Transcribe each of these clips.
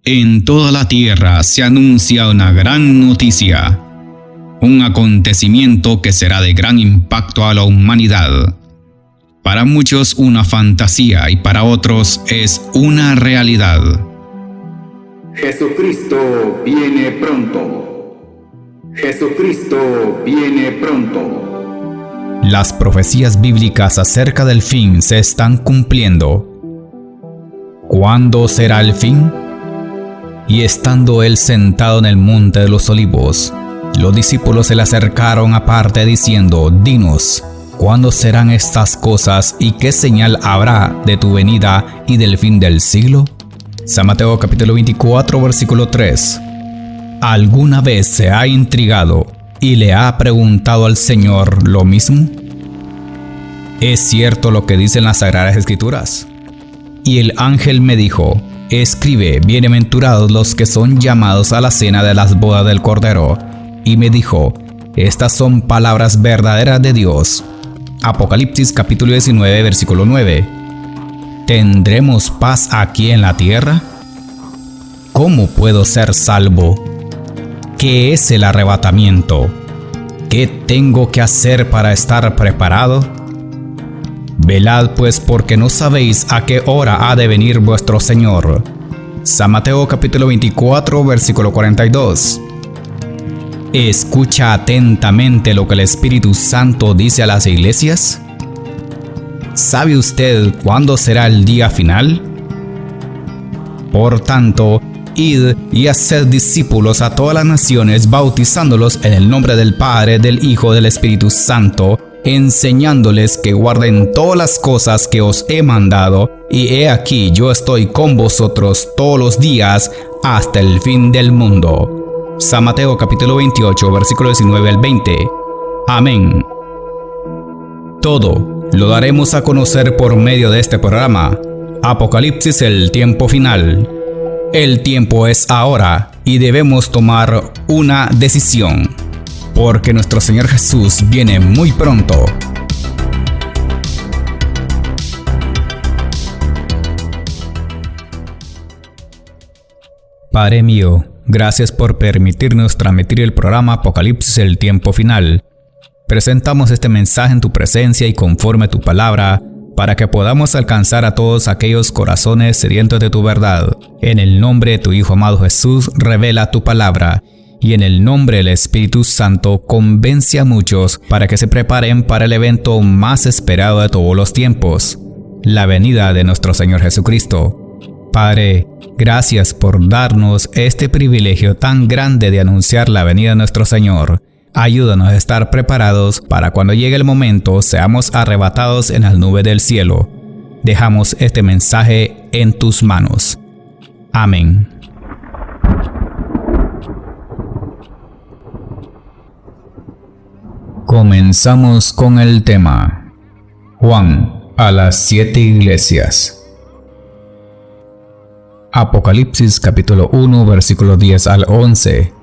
En toda la tierra se anuncia una gran noticia, un acontecimiento que será de gran impacto a la humanidad. Para muchos una fantasía y para otros es una realidad. Jesucristo viene pronto. Jesucristo viene pronto. Las profecías bíblicas acerca del fin se están cumpliendo. ¿Cuándo será el fin? Y estando él sentado en el monte de los olivos, los discípulos se le acercaron aparte diciendo: Dinos, ¿cuándo serán estas cosas y qué señal habrá de tu venida y del fin del siglo? San Mateo capítulo 24 versículo 3. ¿Alguna vez se ha intrigado y le ha preguntado al Señor lo mismo? ¿Es cierto lo que dicen las Sagradas Escrituras? Y el ángel me dijo: Escribe, bienaventurados los que son llamados a la cena de las bodas del Cordero. Y me dijo: Estas son palabras verdaderas de Dios. Apocalipsis capítulo 19 versículo 9. ¿Tendremos paz aquí en la tierra? ¿Cómo puedo ser salvo? ¿Qué es el arrebatamiento? ¿Qué tengo que hacer para estar preparado? Velad pues, porque no sabéis a qué hora ha de venir vuestro Señor. San Mateo capítulo 24 versículo 42. ¿Escucha atentamente lo que el Espíritu Santo dice a las iglesias? ¿Sabe usted cuándo será el día final? Por tanto, id y haced discípulos a todas las naciones, bautizándolos en el nombre del Padre, del Hijo y del Espíritu Santo, enseñándoles que guarden todas las cosas que os he mandado, y he aquí yo estoy con vosotros todos los días hasta el fin del mundo. San Mateo capítulo 28 versículo 19 al 20. Amén. Todo lo daremos a conocer por medio de este programa. Apocalipsis, el tiempo final. El tiempo es ahora y debemos tomar una decisión, porque nuestro Señor Jesús viene muy pronto. Padre mío, gracias por permitirnos transmitir el programa Apocalipsis, el tiempo final. Presentamos este mensaje en tu presencia y conforme a tu palabra, para que podamos alcanzar a todos aquellos corazones sedientos de tu verdad. En el nombre de tu Hijo amado Jesús, revela tu palabra. Y en el nombre del Espíritu Santo, convence a muchos para que se preparen para el evento más esperado de todos los tiempos, la venida de nuestro Señor Jesucristo. Padre, gracias por darnos este privilegio tan grande de anunciar la venida de nuestro Señor. Ayúdanos a estar preparados para cuando llegue el momento seamos arrebatados en las nubes del cielo. Dejamos este mensaje en tus manos. Amén. Comenzamos con el tema. Juan a las 7 iglesias. Apocalipsis capítulo 1 versículo 10 al 11.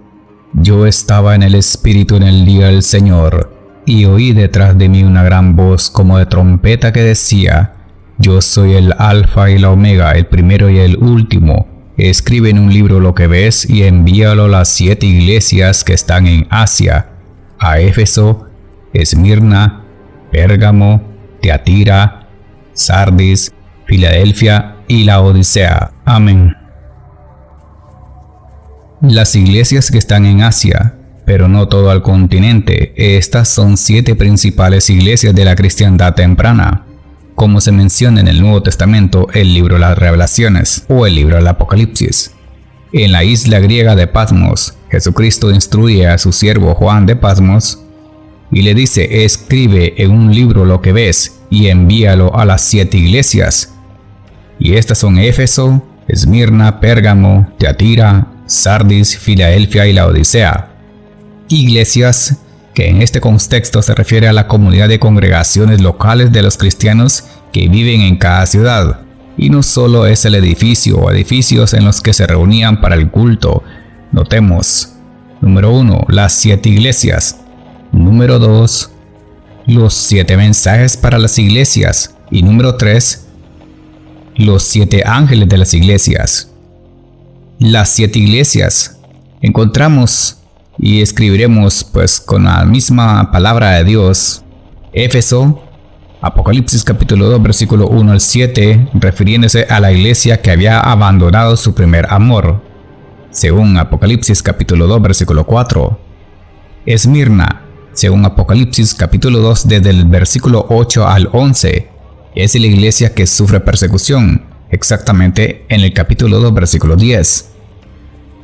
Yo estaba en el Espíritu en el día del Señor, y oí detrás de mí una gran voz como de trompeta que decía: Yo soy el Alfa y la Omega, el primero y el último. Escribe en un libro lo que ves y envíalo a las 7 iglesias que están en Asia: a Éfeso, Esmirna, Pérgamo, Tiatira, Sardis, Filadelfia y Laodicea. Amén. Las iglesias que están en Asia, pero no todo el continente, estas son 7 principales iglesias de la cristiandad temprana, como se menciona en el Nuevo Testamento, el libro de las Revelaciones o el libro del Apocalipsis. En la isla griega de Patmos, Jesucristo instruye a su siervo Juan de Patmos y le dice: escribe en un libro lo que ves y envíalo a las 7 iglesias. Y estas son Éfeso, Esmirna, Pérgamo, Tiatira, Sardis, Filadelfia y Laodicea. Iglesias que en este contexto se refiere a la comunidad de congregaciones locales de los cristianos que viven en cada ciudad. Y no solo es el edificio o edificios en los que se reunían para el culto. Notemos: número 1, las 7 iglesias. Número 2, los 7 mensajes para las iglesias. Y número 3, los 7 ángeles de las iglesias. las 7 iglesias. Encontramos y escribiremos pues con la misma palabra de Dios. Éfeso, Apocalipsis capítulo 2 versículo 1 al 7, refiriéndose a la iglesia que había abandonado su primer amor. Según Apocalipsis capítulo 2 versículo 4. Esmirna, según Apocalipsis capítulo 2 desde el versículo 8 al 11, es la iglesia que sufre persecución, exactamente en el capítulo 2 versículo 10.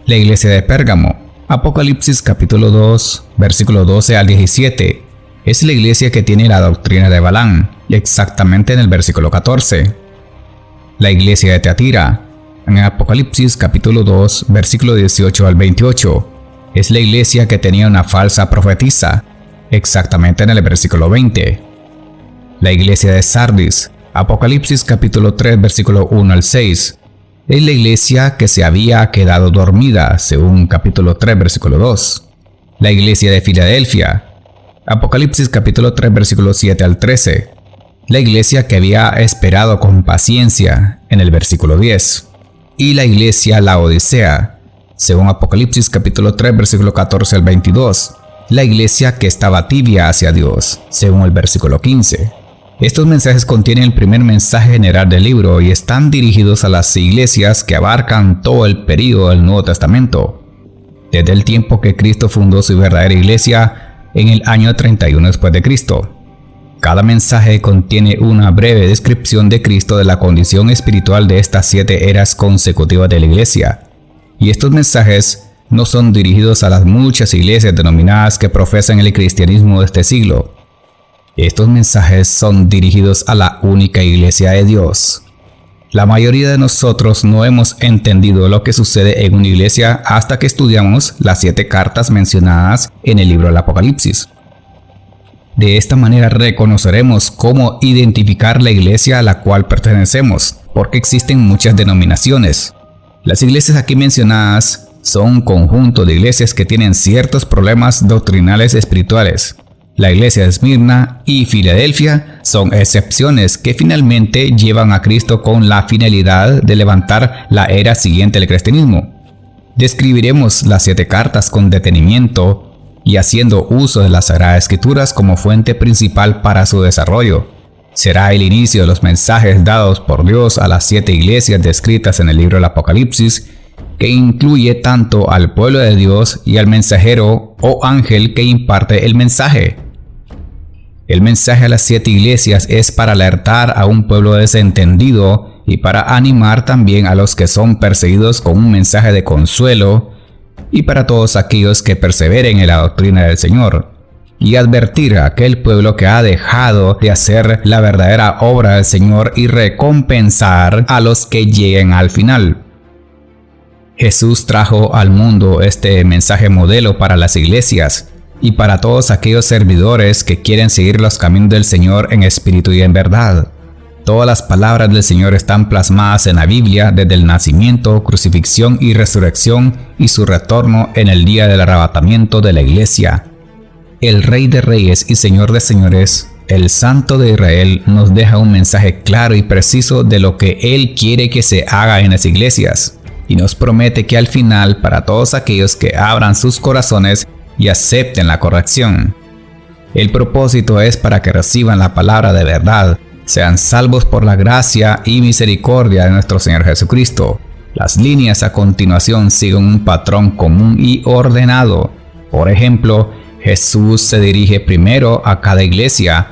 La iglesia de Pérgamo, Apocalipsis capítulo 2 versículo 12 al 17, es la iglesia que tiene la doctrina de Balaam, exactamente en el versículo 14. La iglesia de Teatira, en Apocalipsis capítulo 2 versículo 18 al 28, es la iglesia que tenía una falsa profetisa, exactamente en el versículo 20. La iglesia de Sardis, Apocalipsis capítulo 3 versículo 1 al 6, es la iglesia que se había quedado dormida, según capítulo 3 versículo 2. La iglesia de Filadelfia, Apocalipsis capítulo 3 versículo 7 al 13, la iglesia que había esperado con paciencia, en el versículo 10. Y la iglesia Laodicea, según Apocalipsis capítulo 3 versículo 14 al 22, la iglesia que estaba tibia hacia Dios, según el versículo 15. Estos mensajes contienen el primer mensaje general del libro y están dirigidos a las iglesias que abarcan todo el período del Nuevo Testamento, desde el tiempo que Cristo fundó su verdadera iglesia en el año 31 después de Cristo. Cada mensaje contiene una breve descripción de Cristo de la condición espiritual de estas 7 eras consecutivas de la iglesia, y estos mensajes no son dirigidos a las muchas iglesias denominadas que profesan el cristianismo de este siglo. Estos mensajes son dirigidos a la única iglesia de Dios. La mayoría de nosotros no hemos entendido lo que sucede en una iglesia hasta que estudiamos las 7 cartas mencionadas en el libro del Apocalipsis. De esta manera reconoceremos cómo identificar la iglesia a la cual pertenecemos, porque existen muchas denominaciones. Las iglesias aquí mencionadas son un conjunto de iglesias que tienen ciertos problemas doctrinales espirituales. La iglesia de Esmirna y Filadelfia son excepciones que finalmente llevan a Cristo con la finalidad de levantar la era siguiente al cristianismo. Describiremos las 7 cartas con detenimiento y haciendo uso de las Sagradas Escrituras como fuente principal para su desarrollo. Será el inicio de los mensajes dados por Dios a las 7 iglesias descritas en el libro del Apocalipsis, que incluye tanto al pueblo de Dios y al mensajero o ángel que imparte el mensaje. El mensaje a las 7 iglesias es para alertar a un pueblo desentendido y para animar también a los que son perseguidos con un mensaje de consuelo, y para todos aquellos que perseveren en la doctrina del Señor, y advertir a aquel pueblo que ha dejado de hacer la verdadera obra del Señor y recompensar a los que lleguen al final. Jesús trajo al mundo este mensaje modelo para las iglesias y para todos aquellos servidores que quieren seguir los caminos del Señor en espíritu y en verdad. Todas las palabras del Señor están plasmadas en la Biblia desde el nacimiento, crucifixión y resurrección y su retorno en el día del arrebatamiento de la iglesia. El Rey de Reyes y Señor de Señores, el Santo de Israel, nos deja un mensaje claro y preciso de lo que Él quiere que se haga en las iglesias, y nos promete que al final, para todos aquellos que abran sus corazones y acepten la corrección, el propósito es para que reciban la palabra de verdad, sean salvos por la gracia y misericordia de nuestro Señor Jesucristo. Las líneas a continuación siguen un patrón común y ordenado. Por ejemplo, Jesús se dirige primero a cada iglesia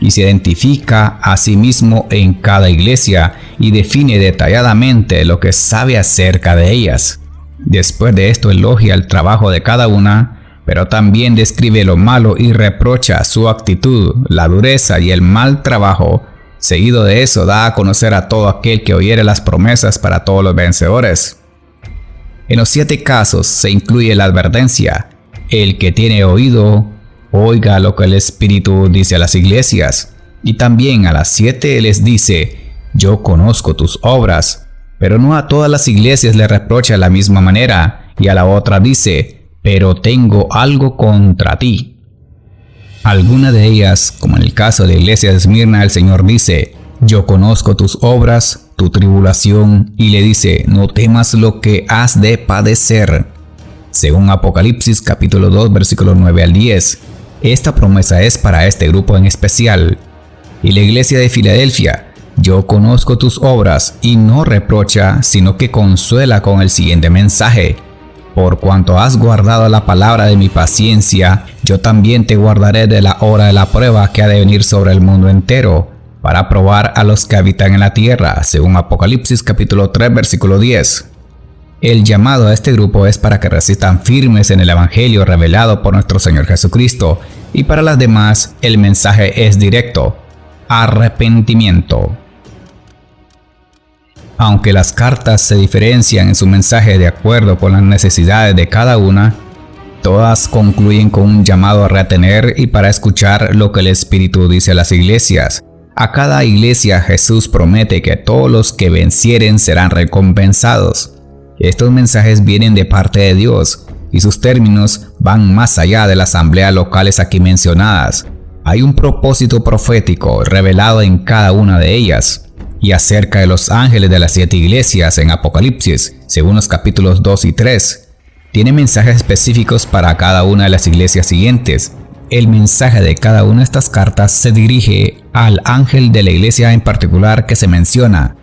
y se identifica a sí mismo en cada iglesia y define detalladamente lo que sabe acerca de ellas. Después de esto elogia el trabajo de cada una, pero también describe lo malo y reprocha su actitud, la dureza y el mal trabajo. Seguido de eso, da a conocer a todo aquel que oyere las promesas para todos los vencedores. En los 7 casos se incluye la advertencia: el que tiene oído, oiga lo que el Espíritu dice a las iglesias. Y también a las 7 les dice: yo conozco tus obras. Pero no a todas las iglesias le reprocha de la misma manera, y a la otra dice: pero tengo algo contra ti. Alguna de ellas, como en el caso de la iglesia de Esmirna, el Señor dice: yo conozco tus obras, tu tribulación y le dice: no temas lo que has de padecer. Según Apocalipsis capítulo 2 versículos 9 al 10. Esta promesa es para este grupo en especial. Y la iglesia de Filadelfia: yo conozco tus obras, y no reprocha, sino que consuela con el siguiente mensaje: por cuanto has guardado la palabra de mi paciencia, yo también te guardaré de la hora de la prueba que ha de venir sobre el mundo entero, para probar a los que habitan en la tierra, según Apocalipsis capítulo 3 versículo 10. El llamado a este grupo es para que resistan firmes en el evangelio revelado por nuestro Señor Jesucristo, y para las demás el mensaje es directo: arrepentimiento. Aunque las cartas se diferencian en su mensaje de acuerdo con las necesidades de cada una, todas concluyen con un llamado a retener y para escuchar lo que el Espíritu dice a las iglesias. A cada iglesia Jesús promete que todos los que vencieren serán recompensados. Estos mensajes vienen de parte de Dios, y sus términos van más allá de las asambleas locales aquí mencionadas. Hay un propósito profético revelado en cada una de ellas. Y acerca de los ángeles de las 7 iglesias en Apocalipsis, según los capítulos 2 y 3, tiene mensajes específicos para cada una de las iglesias siguientes. El mensaje de cada una de estas cartas se dirige al ángel de la iglesia en particular que se menciona.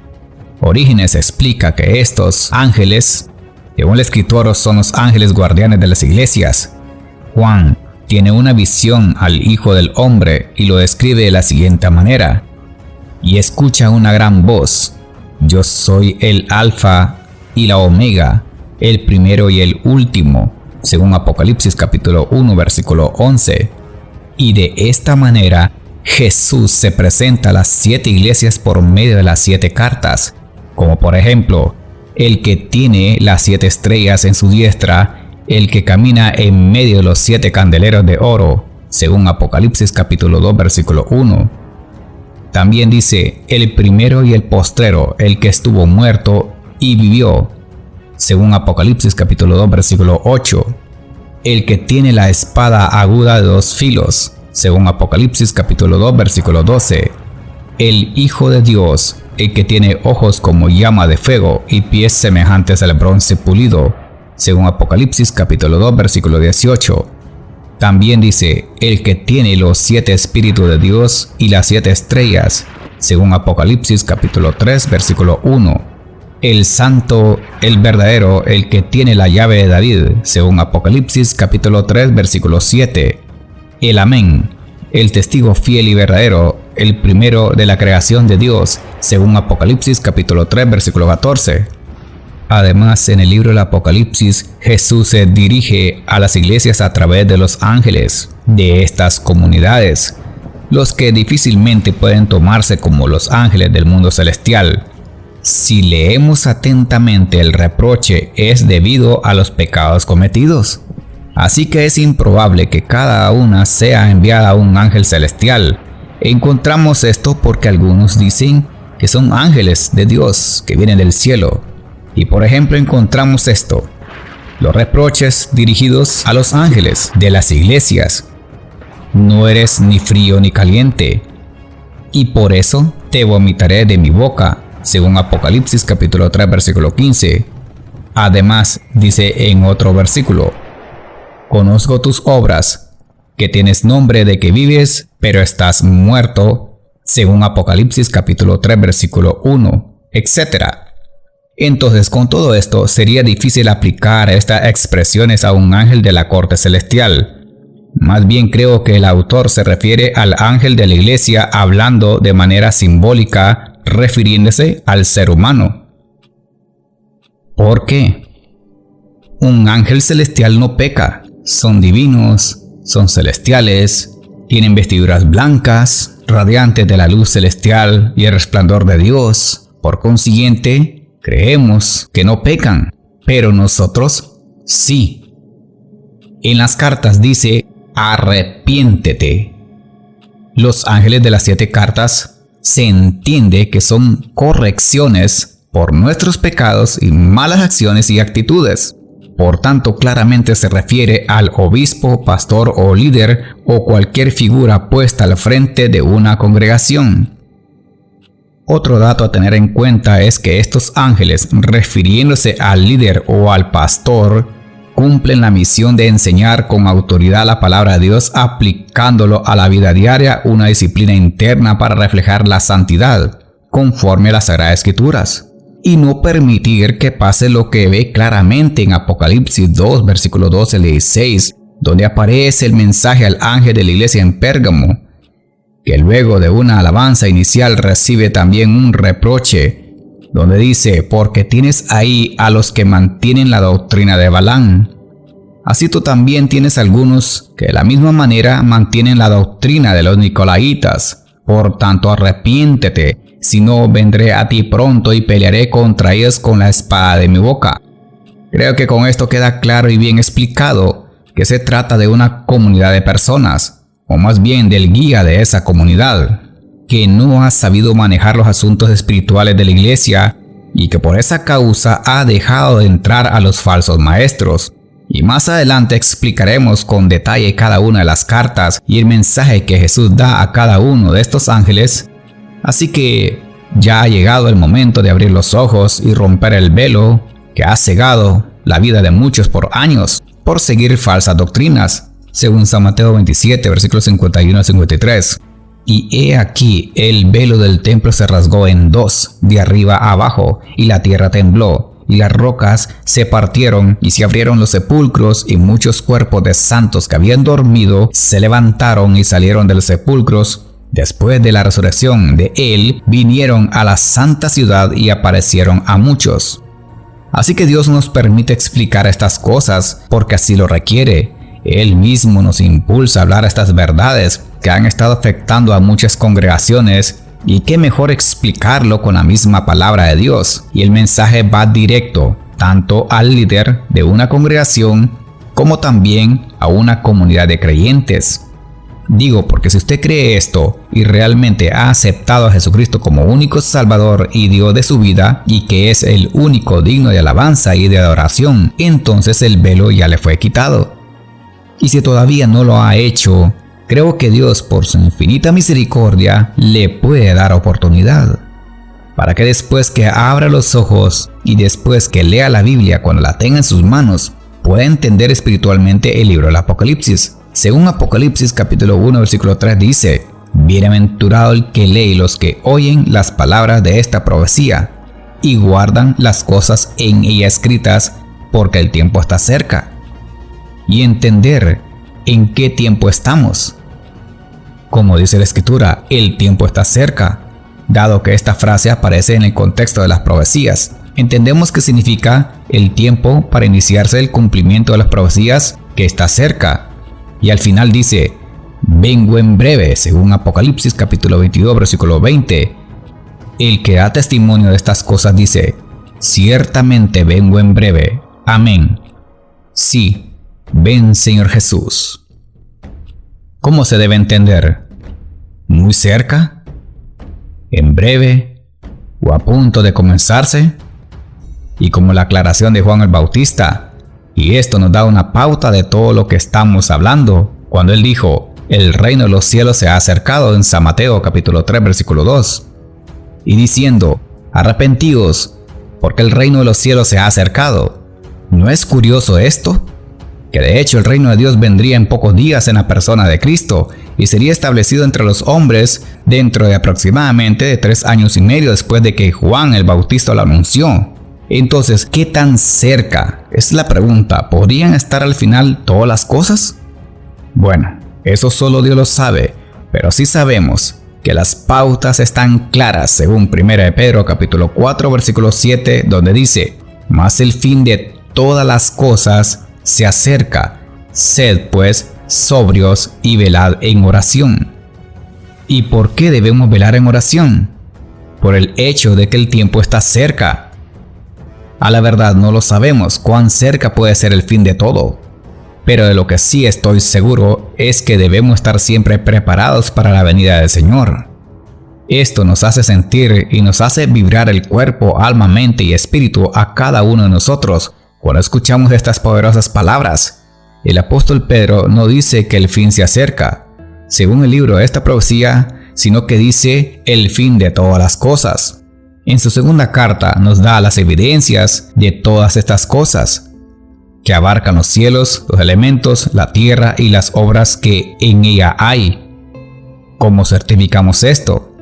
Orígenes explica que estos ángeles, según el escritor, son los ángeles guardianes de las iglesias. Juan tiene una visión al Hijo del Hombre y lo describe de la siguiente manera: y escucha una gran voz: yo soy el Alfa y la Omega, el primero y el último, según Apocalipsis capítulo 1 versículo 11. Y de esta manera Jesús se presenta a las 7 iglesias por medio de las 7 cartas, como por ejemplo: el que tiene las 7 estrellas en su diestra, el que camina en medio de los 7 candeleros de oro, según Apocalipsis capítulo 2 versículo 1. También dice: el primero y el postrero, el que estuvo muerto y vivió, según Apocalipsis capítulo 2 versículo 8. El que tiene la espada aguda de 2 filos, según Apocalipsis capítulo 2 versículo 12. El Hijo de Dios, el que tiene ojos como llama de fuego y pies semejantes al bronce pulido, según Apocalipsis capítulo 2 versículo 18. También dice: el que tiene los 7 espíritus de Dios y las 7 estrellas, según Apocalipsis capítulo 3 versículo 1. El santo, el verdadero, el que tiene la llave de David, según Apocalipsis capítulo 3 versículo 7. El Amén, el testigo fiel y verdadero, el primero de la creación de Dios, según Apocalipsis capítulo 3 versículo 14. Además, en el libro del Apocalipsis, Jesús se dirige a las iglesias a través de los ángeles de estas comunidades, los que difícilmente pueden tomarse como los ángeles del mundo celestial. Si leemos atentamente, el reproche es debido a los pecados cometidos. Así que es improbable que cada una sea enviada a un ángel celestial. Encontramos esto porque algunos dicen que son ángeles de Dios que vienen del cielo. Y por ejemplo encontramos esto: los reproches dirigidos a los ángeles de las iglesias: no eres ni frío ni caliente, y por eso te vomitaré de mi boca, según Apocalipsis capítulo 3 versículo 15. Además dice en otro versículo: conozco tus obras, que tienes nombre de que vives, pero estás muerto, según Apocalipsis capítulo 3 versículo 1, etc. Entonces, con todo esto, sería difícil aplicar estas expresiones a un ángel de la corte celestial. Más bien creo que el autor se refiere al ángel de la iglesia hablando de manera simbólica, refiriéndose al ser humano. ¿Por qué? Un ángel celestial no peca, son divinos, son celestiales, tienen vestiduras blancas, radiantes de la luz celestial y el resplandor de Dios. Por consiguiente, creemos que no pecan, pero nosotros sí. En las cartas dice: arrepiéntete. Los ángeles de las 7 cartas se entiende que son correcciones por nuestros pecados y malas acciones y actitudes. Por tanto, claramente se refiere al obispo, pastor o líder o cualquier figura puesta al frente de una congregación. Otro dato a tener en cuenta es que estos ángeles, refiriéndose al líder o al pastor, cumplen la misión de enseñar con autoridad la palabra de Dios, aplicándolo a la vida diaria, una disciplina interna para reflejar la santidad, conforme a las Sagradas Escrituras, y no permitir que pase lo que ve claramente en Apocalipsis 2, versículo 12 al 16, donde aparece el mensaje al ángel de la iglesia en Pérgamo, que luego de una alabanza inicial recibe también un reproche, donde dice: porque tienes ahí a los que mantienen la doctrina de Balaam. Así tú también tienes algunos que de la misma manera mantienen la doctrina de los Nicolaitas. Por tanto, arrepiéntete, si no vendré a ti pronto y pelearé contra ellos con la espada de mi boca. Creo que con esto queda claro y bien explicado que se trata de una comunidad de personas, o más bien del guía de esa comunidad, que no ha sabido manejar los asuntos espirituales de la iglesia y que por esa causa ha dejado de entrar a los falsos maestros. Y más adelante explicaremos con detalle cada una de las cartas y el mensaje que Jesús da a cada uno de estos ángeles. Así que ya ha llegado el momento de abrir los ojos y romper el velo que ha cegado la vida de muchos por años por seguir falsas doctrinas, según San Mateo 27, versículos 51 a 53. Y he aquí, el velo del templo se rasgó en dos, de arriba a abajo, y la tierra tembló, y las rocas se partieron, y se abrieron los sepulcros, y muchos cuerpos de santos que habían dormido se levantaron y salieron de los sepulcros. Después de la resurrección de él, vinieron a la santa ciudad y aparecieron a muchos. Así que Dios nos permite explicar estas cosas porque así lo requiere. Él mismo nos impulsa a hablar estas verdades que han estado afectando a muchas congregaciones, y qué mejor explicarlo con la misma palabra de Dios. Y el mensaje va directo tanto al líder de una congregación como también a una comunidad de creyentes. Digo porque si usted cree esto y realmente ha aceptado a Jesucristo como único Salvador y Dios de su vida, y que es el único digno de alabanza y de adoración, entonces el velo ya le fue quitado. Y si todavía no lo ha hecho, creo que Dios, por su infinita misericordia, le puede dar oportunidad, para que después que abra los ojos y después que lea la Biblia cuando la tenga en sus manos, pueda entender espiritualmente el libro del Apocalipsis. Según Apocalipsis capítulo 1 versículo 3 dice: bienaventurado el que lee y los que oyen las palabras de esta profecía y guardan las cosas en ella escritas, porque el tiempo está cerca. Y entender en qué tiempo estamos. Como dice la Escritura, el tiempo está cerca. Dado que esta frase aparece en el contexto de las profecías, entendemos que significa el tiempo para iniciarse el cumplimiento de las profecías que está cerca. Y al final dice: vengo en breve, según Apocalipsis capítulo 22 versículo 20. El que da testimonio de estas cosas dice: ciertamente vengo en breve. Amén. Sí. Ven, Señor Jesús. ¿Cómo se debe entender? ¿Muy cerca? ¿En breve? ¿O a punto de comenzarse? Y como la aclaración de Juan el Bautista, y esto nos da una pauta de todo lo que estamos hablando, cuando él dijo: el reino de los cielos se ha acercado, en San Mateo capítulo 3 versículo 2, y diciendo: arrepentíos, porque el reino de los cielos se ha acercado. ¿No es curioso esto? Que de hecho el reino de Dios vendría en pocos días en la persona de Cristo y sería establecido entre los hombres dentro de aproximadamente de 3 años y medio después de que Juan el Bautista lo anunció. Entonces, ¿qué tan cerca? Es la pregunta. ¿Podrían estar al final todas las cosas? Bueno, eso solo Dios lo sabe, pero sí sabemos que las pautas están claras según 1 Pedro capítulo 4 versículo 7, donde dice: mas el fin de todas las cosas se acerca, sed pues sobrios y velad en oración. ¿Y por qué debemos velar en oración? Por el hecho de que el tiempo está cerca. A la verdad no lo sabemos cuán cerca puede ser el fin de todo, pero de lo que sí estoy seguro es que debemos estar siempre preparados para la venida del Señor. Esto nos hace sentir y nos hace vibrar el cuerpo, alma, mente y espíritu a cada uno de nosotros cuando escuchamos estas poderosas palabras. El apóstol Pedro no dice que el fin se acerca. Según el libro de esta profecía, sino que dice el fin de todas las cosas. En su segunda carta nos da las evidencias de todas estas cosas, que abarcan los cielos, los elementos, la tierra y las obras que en ella hay. ¿Cómo certificamos esto?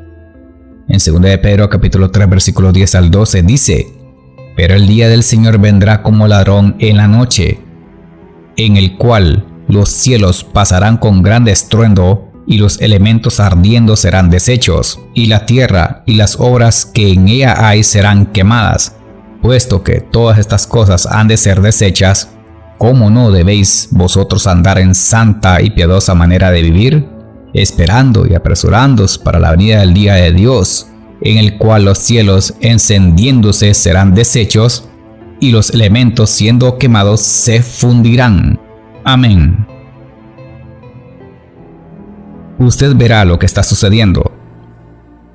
En 2 de Pedro capítulo 3 versículo 10 al 12 dice: pero el día del Señor vendrá como ladrón en la noche, en el cual los cielos pasarán con grande estruendo, y los elementos ardiendo serán deshechos, y la tierra y las obras que en ella hay serán quemadas. Puesto que todas estas cosas han de ser deshechas, ¿cómo no debéis vosotros andar en santa y piadosa manera de vivir, esperando y apresurándoos para la venida del día de Dios, en el cual los cielos encendiéndose serán deshechos, y los elementos siendo quemados se fundirán? Amén. Usted verá lo que está sucediendo.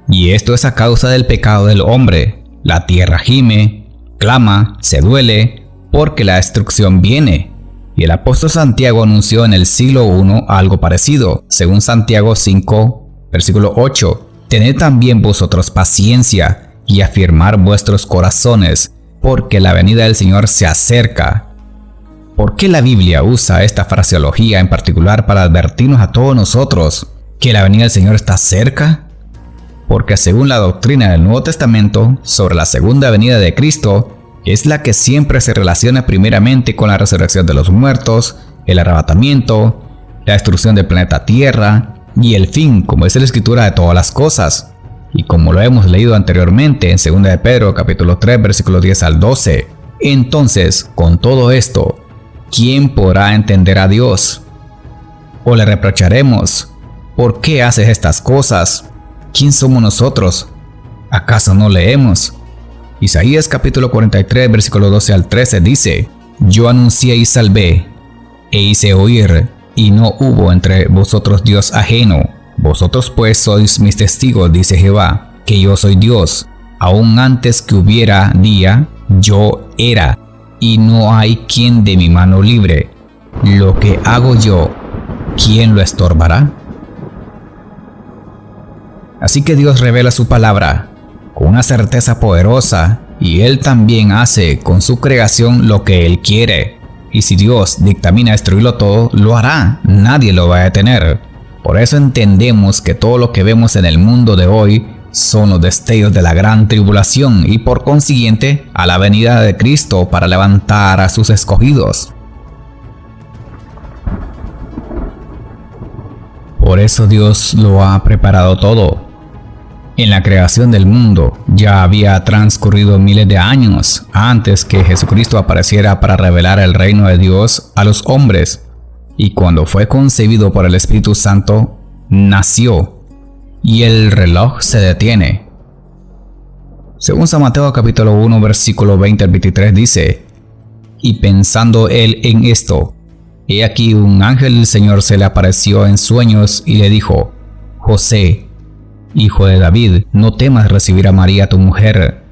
Y esto es a causa del pecado del hombre. La tierra gime, clama, se duele, porque la destrucción viene. Y el apóstol Santiago anunció en el siglo I algo parecido, según Santiago 5, versículo 8. Tened también vosotros paciencia y afirmar vuestros corazones, porque la venida del Señor se acerca. ¿Por qué la Biblia usa esta fraseología en particular para advertirnos a todos nosotros que la venida del Señor está cerca? Porque según la doctrina del Nuevo Testamento sobre la segunda venida de Cristo, es la que siempre se relaciona primeramente con la resurrección de los muertos, el arrebatamiento, la destrucción del planeta Tierra y el fin, como dice la Escritura, de todas las cosas. Y como lo hemos leído anteriormente en 2 de Pedro capítulo 3 versículos 10 al 12. Entonces, con todo esto, ¿quién podrá entender a Dios? ¿O le reprocharemos? ¿Por qué haces estas cosas? ¿Quién somos nosotros? ¿Acaso no leemos? Isaías capítulo 43 versículo 12 al 13 dice: yo anuncié y salvé, e hice oír, y no hubo entre vosotros Dios ajeno. Vosotros pues sois mis testigos, dice Jehová, que yo soy Dios. Aún antes que hubiera día, yo era, y no hay quien de mi mano libre. Lo que hago yo, ¿quién lo estorbará? Así que Dios revela su palabra con una certeza poderosa, y Él también hace con su creación lo que Él quiere. Y si Dios dictamina destruirlo todo, lo hará, nadie lo va a detener. Por eso entendemos que todo lo que vemos en el mundo de hoy son los destellos de la gran tribulación y por consiguiente a la venida de Cristo para levantar a sus escogidos. Por eso Dios lo ha preparado todo. En la creación del mundo ya había transcurrido miles de años antes que Jesucristo apareciera para revelar el reino de Dios a los hombres. Y cuando fue concebido por el Espíritu Santo, nació, y el reloj se detiene. Según San Mateo capítulo 1 versículo 20 al 23 dice: y pensando él en esto, he aquí un ángel del Señor se le apareció en sueños y le dijo: José, hijo de David, no temas recibir a María tu mujer,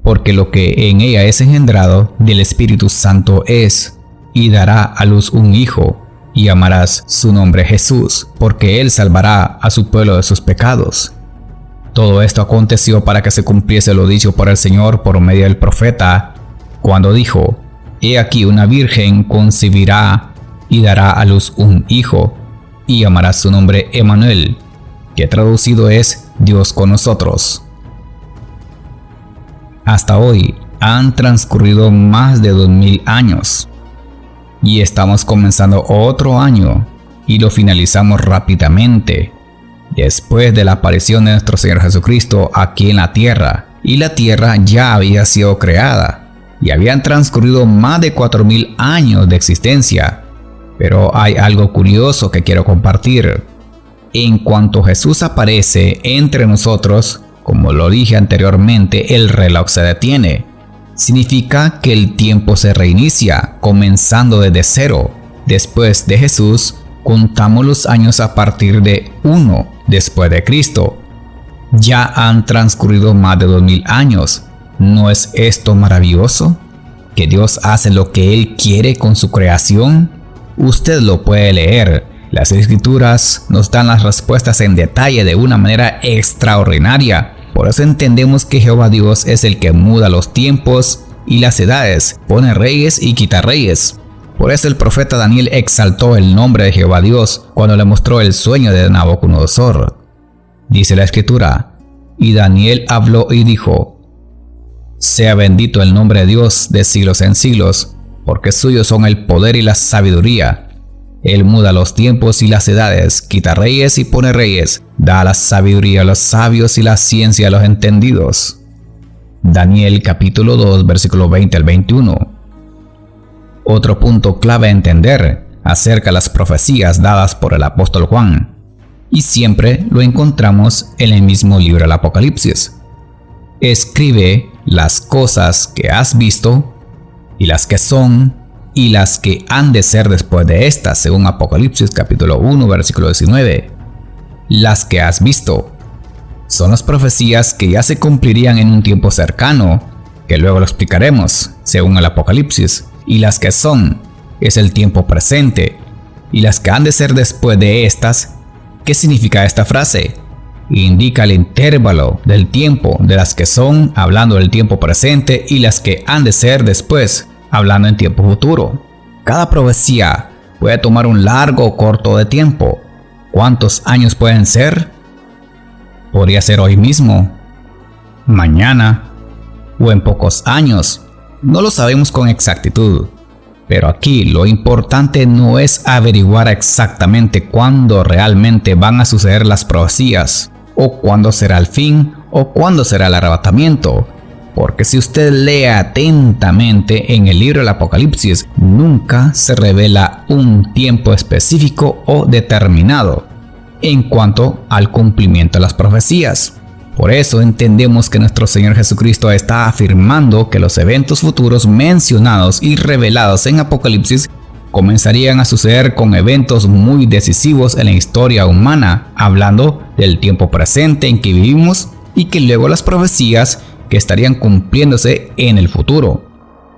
porque lo que en ella es engendrado del Espíritu Santo es, y dará a luz un hijo, y llamarás su nombre Jesús, porque él salvará a su pueblo de sus pecados. Todo esto aconteció para que se cumpliese lo dicho por el Señor por medio del profeta, cuando dijo: he aquí una virgen concebirá y dará a luz un hijo, y llamará su nombre Emmanuel, que traducido es Dios con nosotros. Hasta hoy han transcurrido más de 2000 años. Y estamos comenzando otro año y lo finalizamos rápidamente, después de la aparición de nuestro Señor Jesucristo aquí en la tierra, y la tierra ya había sido creada, y habían transcurrido más de 4000 años de existencia. Pero hay algo curioso que quiero compartir. En cuanto Jesús aparece entre nosotros, como lo dije anteriormente, el reloj se detiene. Significa que el tiempo se reinicia, comenzando desde cero. Después de Jesús, contamos los años a partir de 1 después de Cristo. Ya han transcurrido más de 2000 años. ¿No es esto maravilloso? ¿Que Dios hace lo que Él quiere con su creación? Usted lo puede leer Las Escrituras nos dan las respuestas en detalle de una manera extraordinaria. Por eso entendemos que Jehová Dios es el que muda los tiempos y las edades, pone reyes y quita reyes. Por eso el profeta Daniel exaltó el nombre de Jehová Dios cuando le mostró el sueño de Nabucodonosor. Dice la Escritura: y Daniel habló y dijo: sea bendito el nombre de Dios de siglos en siglos, porque suyos son el poder y la sabiduría. Él muda los tiempos y las edades, quita reyes y pone reyes, da la sabiduría a los sabios y la ciencia a los entendidos. Daniel capítulo 2 versículo 20 al 21. Otro punto clave a entender acerca de las profecías dadas por el apóstol Juan, y siempre lo encontramos en el mismo libro del Apocalipsis. Escribe las cosas que has visto, y las que son, y las que han de ser después de estas, según Apocalipsis capítulo 1 versículo 19. Las que has visto son las profecías que ya se cumplirían en un tiempo cercano, que luego lo explicaremos, según el Apocalipsis. Y las que son, es el tiempo presente. Y las que han de ser después de estas, ¿qué significa esta frase? Indica el intervalo del tiempo de las que son, hablando del tiempo presente, y las que han de ser después, hablando en tiempo futuro. Cada profecía puede tomar un largo o corto de tiempo. ¿Cuántos años pueden ser? Podría ser hoy mismo, mañana o en pocos años. No lo sabemos con exactitud, pero aquí lo importante no es averiguar exactamente cuándo realmente van a suceder las profecías, o cuándo será el fin, o cuándo será el arrebatamiento, porque si usted lee atentamente en el libro del Apocalipsis, nunca se revela un tiempo específico o determinado en cuanto al cumplimiento de las profecías. Por eso entendemos que nuestro Señor Jesucristo está afirmando que los eventos futuros mencionados y revelados en Apocalipsis comenzarían a suceder con eventos muy decisivos en la historia humana, hablando del tiempo presente en que vivimos, y que luego las profecías que estarían cumpliéndose en el futuro.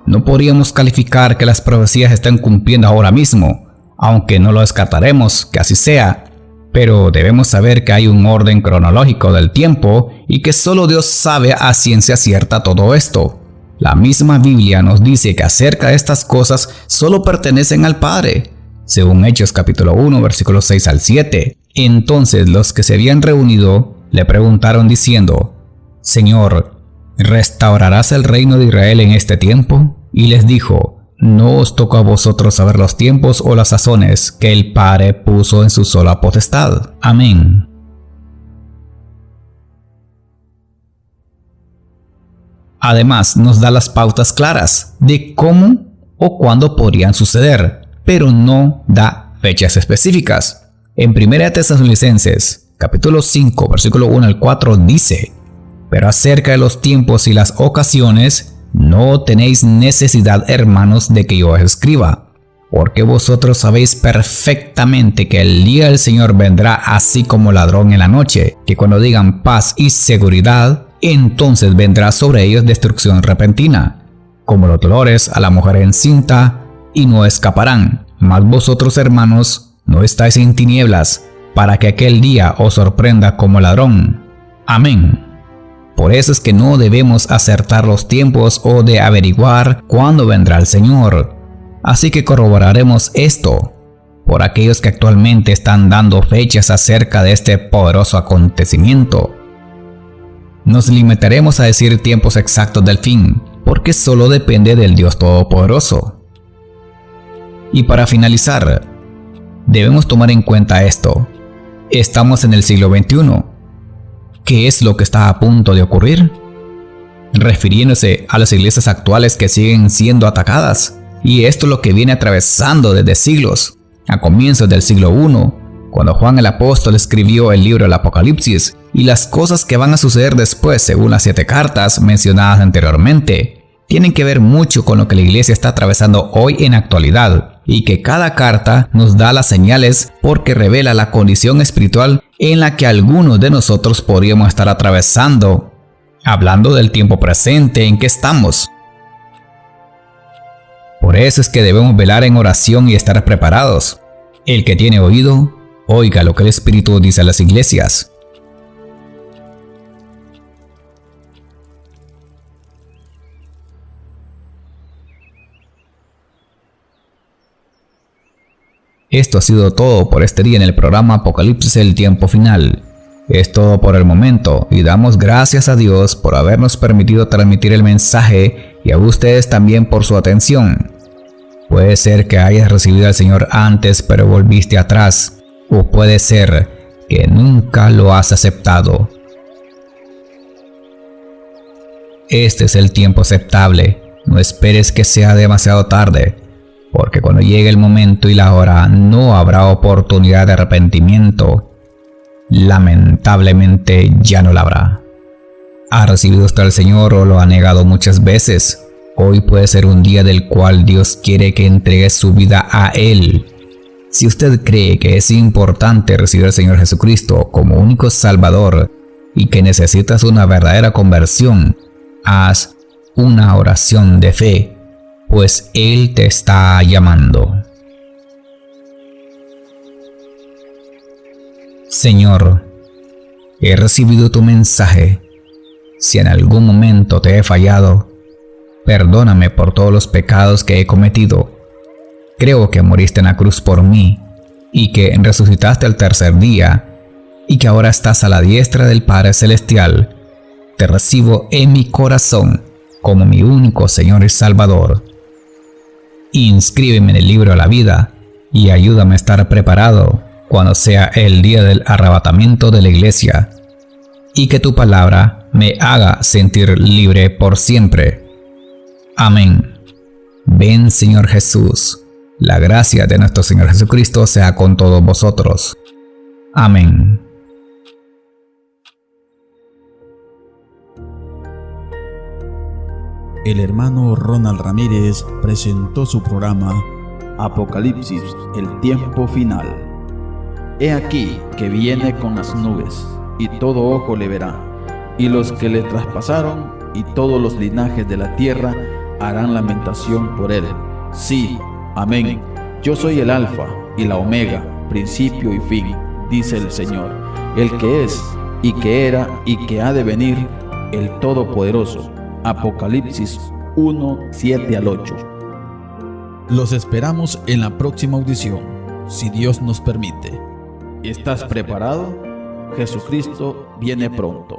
No podríamos calificar que las profecías están cumpliendo ahora mismo, aunque no lo descartaremos que así sea. Pero debemos saber que hay un orden cronológico del tiempo y que solo Dios sabe a ciencia cierta todo esto. La misma Biblia nos dice que acerca de estas cosas solo pertenecen al Padre, según Hechos capítulo 1 versículos 6 al 7. Entonces los que se habían reunido le preguntaron diciendo: Señor, ¿restaurarás el reino de Israel en este tiempo? Y les dijo: no os toca a vosotros saber los tiempos o las sazones que el Padre puso en su sola potestad. Amén. Además, nos da las pautas claras de cómo o cuándo podrían suceder, pero no da fechas específicas. En 1 Tesalonicenses, capítulo 5, versículo 1 al 4 dice: pero acerca de los tiempos y las ocasiones, no tenéis necesidad, hermanos, de que yo os escriba, porque vosotros sabéis perfectamente que el día del Señor vendrá así como ladrón en la noche, que cuando digan paz y seguridad, entonces vendrá sobre ellos destrucción repentina, como los dolores a la mujer encinta, y no escaparán. Mas vosotros, hermanos, no estáis en tinieblas, para que aquel día os sorprenda como ladrón. Amén. Por eso es que no debemos acertar los tiempos o de averiguar cuándo vendrá el Señor. Así que corroboraremos esto por aquellos que actualmente están dando fechas acerca de este poderoso acontecimiento. Nos limitaremos a decir tiempos exactos del fin, porque solo depende del Dios Todopoderoso. Y para finalizar, debemos tomar en cuenta esto. Estamos en el siglo XXI. ¿Qué es lo que está a punto de ocurrir? Refiriéndose a las iglesias actuales que siguen siendo atacadas, y esto es lo que viene atravesando desde siglos. A comienzos del siglo I, cuando Juan el apóstol escribió el libro del Apocalipsis, y las cosas que van a suceder después, según las 7 cartas mencionadas anteriormente, tienen que ver mucho con lo que la iglesia está atravesando hoy en actualidad, y que cada carta nos da las señales porque revela la condición espiritual en la que algunos de nosotros podríamos estar atravesando, hablando del tiempo presente en que estamos. Por eso es que debemos velar en oración y estar preparados, El que tiene oído, oiga lo que el Espíritu dice a las iglesias. Esto ha sido todo por este día en el programa Apocalipsis, el tiempo final. Es todo por el momento y damos gracias a Dios por habernos permitido transmitir el mensaje y a ustedes también por su atención. Puede ser que hayas recibido al Señor antes pero volviste atrás, o puede ser que nunca lo has aceptado. Este es el tiempo aceptable, no esperes que sea demasiado tarde, porque cuando llegue el momento y la hora no habrá oportunidad de arrepentimiento. Lamentablemente ya no la habrá. ¿Ha recibido usted al Señor o lo ha negado muchas veces? Hoy puede ser un día del cual Dios quiere que entregue su vida a Él. Si usted cree que es importante recibir al Señor Jesucristo como único Salvador y que necesitas una verdadera conversión, haz una oración de fe, pues Él te está llamando. Señor, he recibido tu mensaje. Si en algún momento te he fallado, perdóname por todos los pecados que he cometido. Creo que moriste en la cruz por mí y que resucitaste al tercer día y que ahora estás a la diestra del Padre Celestial. Te recibo en mi corazón como mi único Señor y Salvador. Inscríbeme en el libro de la vida y ayúdame a estar preparado cuando sea el día del arrebatamiento de la iglesia, y que tu palabra me haga sentir libre por siempre. Amén. Ven, Señor Jesús. La gracia de nuestro Señor Jesucristo sea con todos vosotros. Amén. El hermano Ronald Ramírez presentó su programa Apocalipsis, el tiempo final. He aquí que viene con las nubes, y todo ojo le verá, y los que le traspasaron, y todos los linajes de la tierra harán lamentación por él. Sí, amén. Yo soy el Alfa y la Omega, principio y fin, dice el Señor, el que es, y que era, y que ha de venir, el Todopoderoso. Apocalipsis 1, 7 al 8. Los esperamos en la próxima audición, si Dios nos permite. ¿Estás preparado? Jesucristo viene pronto.